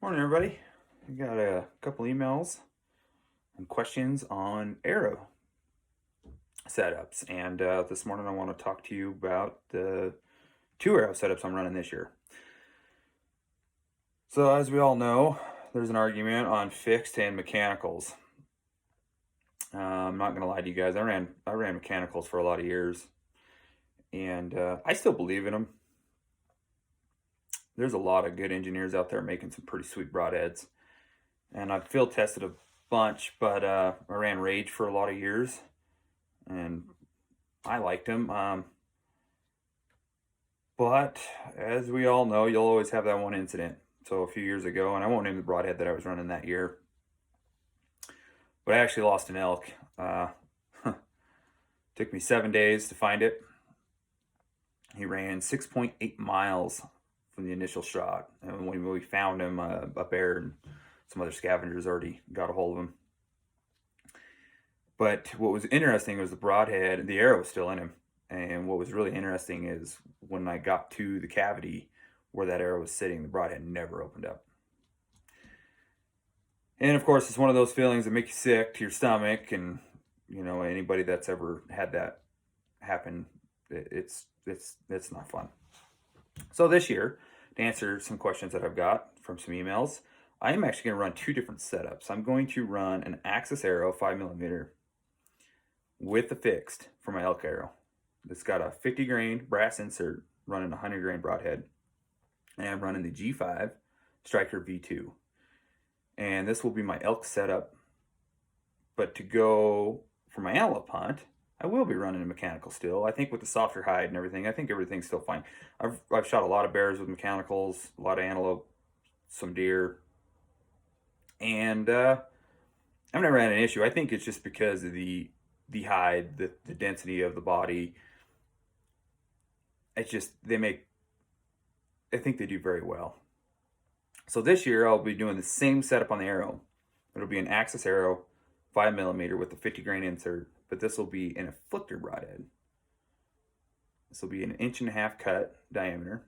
Morning, everybody. We got a couple emails and questions on arrow setups, and this morning I want to talk to you about the two arrow setups I'm running this year. So, as we all know, there's an argument on fixed and mechanicals. I'm not gonna lie to you guys. I ran mechanicals for a lot of years, and I still believe in them. There's a lot of good engineers out there making some pretty sweet broadheads, and I've field tested a bunch, but I ran Rage for a lot of years, and I liked him. But as we all know, you'll always have that one incident. So a few years ago, and I won't name the broadhead that I was running that year, but I actually lost an elk. Took me 7 days to find it. He ran 6.8 miles from the initial shot, and when we found him, a bear and some other scavengers already got a hold of him. But what was interesting was the broadhead, the arrow was still in him. And what was really interesting is when I got to the cavity where that arrow was sitting, the broadhead never opened up. And of course, it's one of those feelings that make you sick to your stomach. And, anybody that's ever had that happen, it's not fun. So this year, to answer some questions that I've got from some emails, I am actually going to run two different setups. I'm going to run an Axis arrow 5mm with the fixed for my elk arrow. It's got a 50 grain brass insert running a 100 grain broadhead. And I'm running the G5 Striker V2. And this will be my elk setup. But to go for my antelope hunt, I will be running a mechanical still. I think with the softer hide and everything, I think everything's still fine. I've shot a lot of bears with mechanicals, a lot of antelope, some deer. And I've never had an issue. I think it's just because of the hide, the density of the body. It's just, I think they do very well. So this year I'll be doing the same setup on the arrow. It'll be an Axis arrow, 5mm with a 50 grain insert, but this will be an afflictor broadhead. This will be an 1.5 inch cut diameter.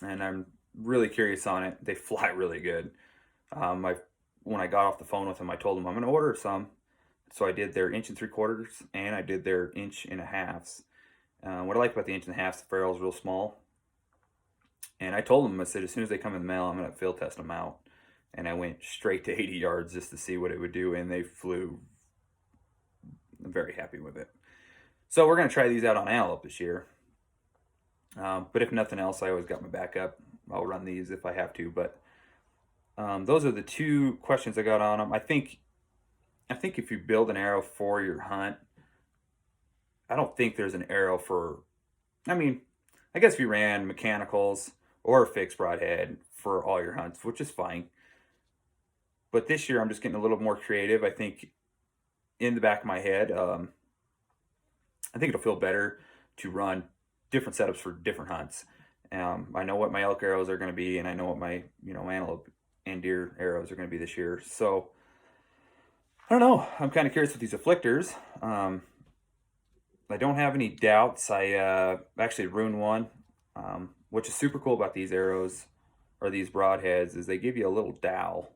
And I'm really curious on it. They fly really good. When I got off the phone with them, I told them I'm going to order some. So I did their 1.75 inches and I did their 1.5 inches. What I like about the 1.5 inches, the ferrule's real small. And I told them, I said, as soon as they come in the mail, I'm going to field test them out. And I went straight to 80 yards just to see what it would do, and they flew. I'm very happy with it. So we're going to try these out on antelope this year. But if nothing else, I always got my backup. I'll run these if I have to. But those are the two questions I got on them. I think if you build an arrow for your hunt, I don't think there's an arrow for, I guess if you ran mechanicals or a fixed broadhead for all your hunts, which is fine. But this year I'm just getting a little more creative. I think in the back of my head, I think it'll feel better to run different setups for different hunts. I know what my elk arrows are going to be, and I know what my antelope and deer arrows are going to be this year. So I don't know. I'm kind of curious with these afflictors. I don't have any doubts. I actually ruined one, which is super cool about these arrows or these broadheads is they give you a little dowel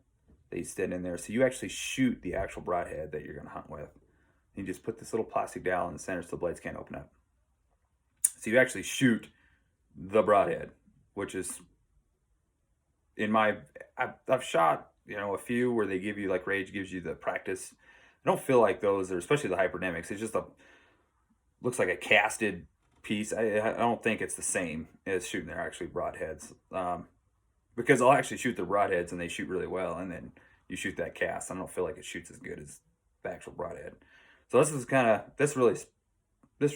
they sit in there. So you actually shoot the actual broadhead that you're going to hunt with. You just put this little plastic dowel in the center so the blades can't open up. So you actually shoot the broadhead, which is I've shot, a few where they give you, like Rage gives you the practice. I don't feel like those are, especially the hyperdemics. It's just looks like a casted piece. I don't think it's the same as shooting their actually broadheads. Because I'll actually shoot the broadheads and they shoot really well, and then you shoot that cast. I don't feel like it shoots as good as the actual broadhead. So this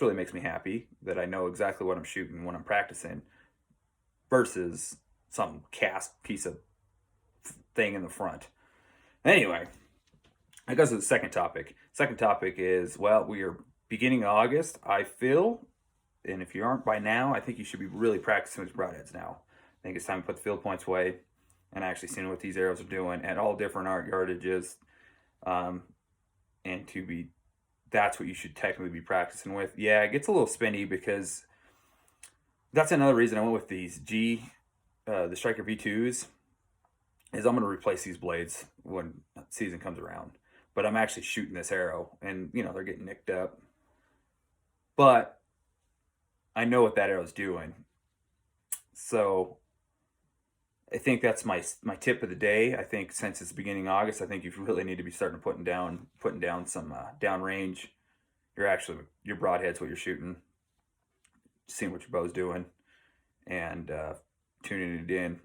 really makes me happy that I know exactly what I'm shooting when I'm practicing versus some cast piece of thing in the front. Anyway, that goes to the second topic. Second topic is, well, we are beginning of August, I feel, and if you aren't by now, I think you should be really practicing with broadheads now. I think it's time to put the field points away and actually seeing what these arrows are doing at all different yardages. And that's what you should technically be practicing with. Yeah, it gets a little spinny because that's another reason I went with these the Striker V2s. is I'm going to replace these blades when season comes around. But I'm actually shooting this arrow, and they're getting nicked up. But I know what that arrow's doing, so I think that's my tip of the day. I think since it's beginning August, I think you really need to be starting putting down some downrange. Your broadhead's what you're shooting, seeing what your bow's doing, and tuning it in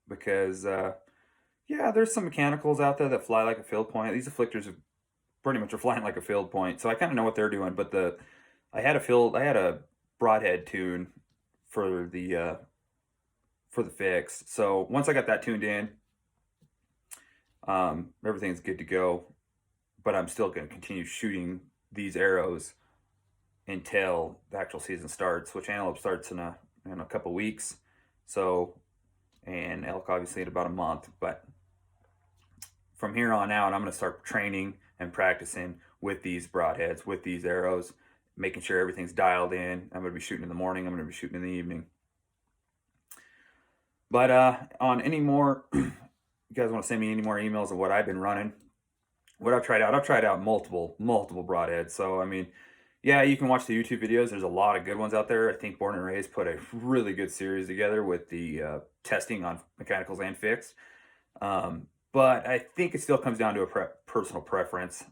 because yeah, there's some mechanicals out there that fly like a field point. These afflictors pretty much are flying like a field point, so I kind of know what they're doing. But I had a broadhead tune for the fix. So once I got that tuned in, everything's good to go. But I'm still going to continue shooting these arrows until the actual season starts, which antelope starts in a couple weeks. So, and elk obviously in about a month. But from here on out, I'm going to start training and practicing with these broadheads, with these arrows, making sure everything's dialed in. I'm going to be shooting in the morning. I'm going to be shooting in the evening. But on any more, you guys want to send me any more emails of what I've been running, what I've tried out multiple broadheads. So I mean, yeah, you can watch the YouTube videos. There's a lot of good ones out there. I think Born and Raised put a really good series together with the testing on mechanicals and fixed. But I think it still comes down to a personal preference.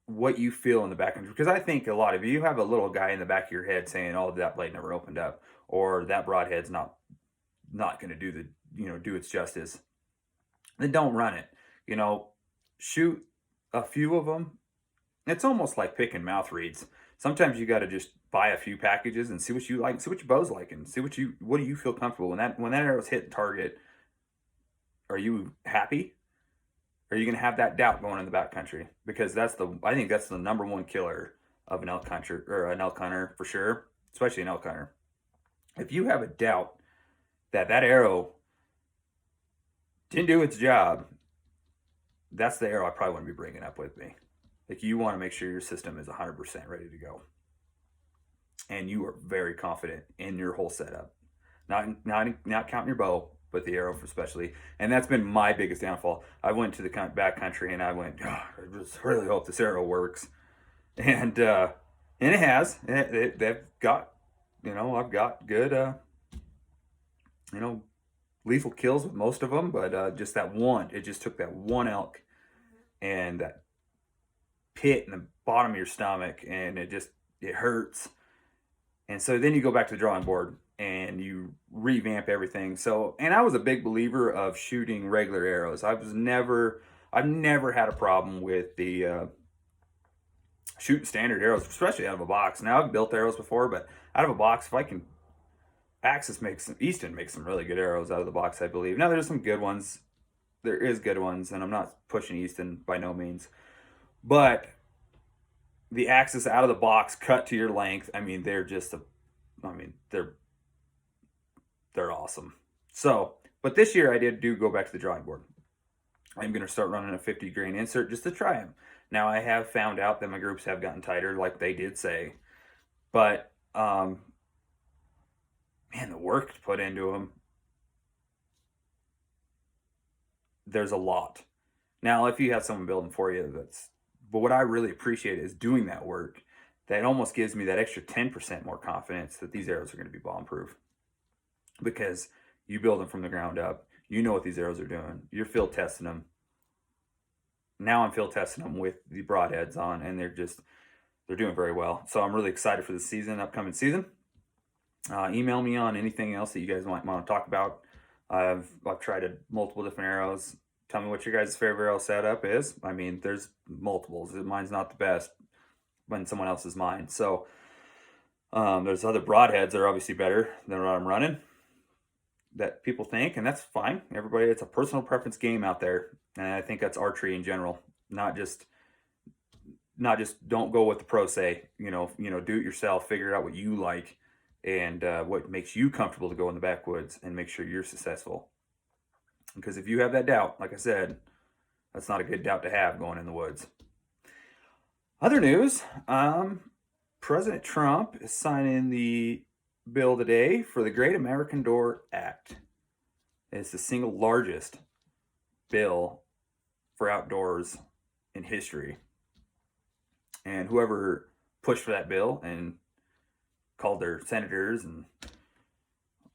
What you feel in the back, because I think a lot of you have a little guy in the back of your head saying, "Oh, that blade never opened up," or "That broadhead's not going to do its justice." Then don't run it. Shoot a few of them. It's almost like picking mouth reeds. Sometimes you got to just buy a few packages and see what you like, see what your bow's like, and see what do you feel comfortable when that arrow's hitting target. Are you happy? Are you going to have that doubt going in the backcountry? Because I think that's the number one killer of an elk hunter or an elk hunter for sure, especially an elk hunter. If you have a doubt that arrow didn't do its job, that's the arrow I probably want to be bringing up with me. Like, you want to make sure your system is 100% ready to go, and you are very confident in your whole setup, not counting your bow, but the arrow especially. And that's been my biggest downfall. I went to the back country and I went, oh, I just really hope this arrow works, and it has. They've got, I've got good, lethal kills with most of them, but just that one, it just took that one elk and that pit in the bottom of your stomach, and it hurts. And so then you go back to the drawing board and you revamp everything. So, and I was a big believer of shooting regular arrows. I've never had a problem with the shooting standard arrows, especially out of a box. Now, I've built arrows before, but out of a box, if I can, Easton makes some really good arrows out of the box, I believe. Now, there's some good ones. There is good ones, and I'm not pushing Easton by no means. But the axis out of the box, cut to your length, I mean, they're awesome. So, but this year I do go back to the drawing board. I'm going to start running a 50 grain insert just to try them. Now, I have found out that my groups have gotten tighter, like they did say. But, man, the work to put into them, there's a lot. Now, if you have someone building for you, but what I really appreciate is doing that work. That almost gives me that extra 10% more confidence that these arrows are going to be bomb proof, because you build them from the ground up. You know what these arrows are doing. You're field testing them. Now I'm field testing them with the broadheads on, and they're doing very well. So I'm really excited for the upcoming season. Email me on anything else that you guys might want to talk about. I've tried multiple different arrows. Tell me what your guys' favorite arrow setup is. I mean, there's multiples. Mine's not the best when someone else's mine. So there's other broadheads that are obviously better than what I'm running that people think, and that's fine. Everybody, it's a personal preference game out there, and I think that's archery in general. Not just don't go with the pro say. Do it yourself. Figure out what you like and what makes you comfortable to go in the backwoods, and make sure you're successful. Because if you have that doubt, like I said, that's not a good doubt to have going in the woods. Other news, President Trump is signing the bill today for the Great American Door Act. It's the single largest bill for outdoors in history. And whoever pushed for that bill and called their senators and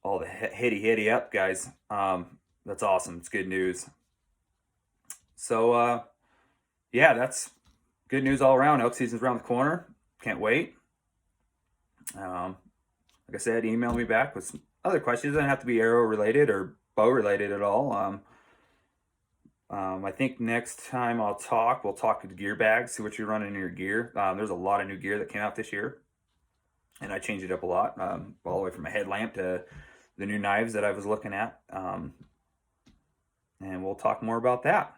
all the hitty up guys, that's awesome. It's good news. So yeah, that's good news all around. Elk season's around the corner. Can't wait. Like I said, email me back with some other questions. It doesn't have to be arrow related or bow related at all. I think next time we'll talk to gear bags, see what you're running in your gear. There's a lot of new gear that came out this year, and I changed it up a lot, all the way from a headlamp to the new knives that I was looking at. And we'll talk more about that.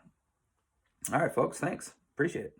All right, folks, thanks. Appreciate it.